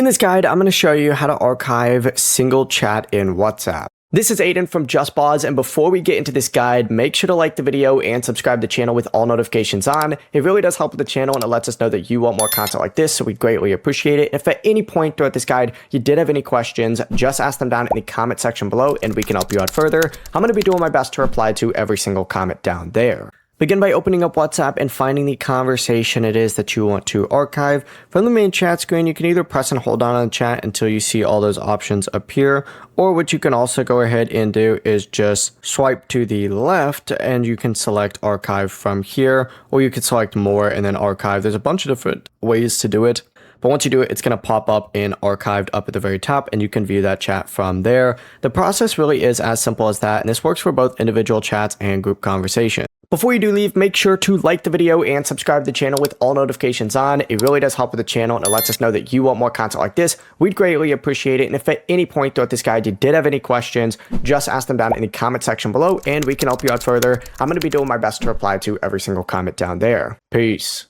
In this guide, I'm going to show you how to archive single chat in WhatsApp. This is Aiden from JustBoz, and before we get into this guide, make sure to like the video and subscribe to the channel with all notifications on. It really does help with the channel, and it lets us know that you want more content like this, so we greatly appreciate it. If at any point throughout this guide you did have any questions, just ask them down in the comment section below, and we can help you out further. I'm going to be doing my best to reply to every single comment down there. Begin by opening up WhatsApp and finding the conversation it is that you want to archive. From the main chat screen, you can either press and hold down on the chat until you see all those options appear, or what you can also go ahead and do is just swipe to the left and you can select archive from here, or you can select more and then archive. There's a bunch of different ways to do it. But once you do it, it's going to pop up in archived up at the very top, and you can view that chat from there. The process really is as simple as that, and this works for both individual chats and group conversations. Before you do leave, make sure to like the video and subscribe to the channel with all notifications on. It really does help with the channel, and it lets us know that you want more content like this. We'd greatly appreciate it. And if at any point throughout this guide you did have any questions, just ask them down in the comment section below, and we can help you out further. I'm going to be doing my best to reply to every single comment down there. Peace.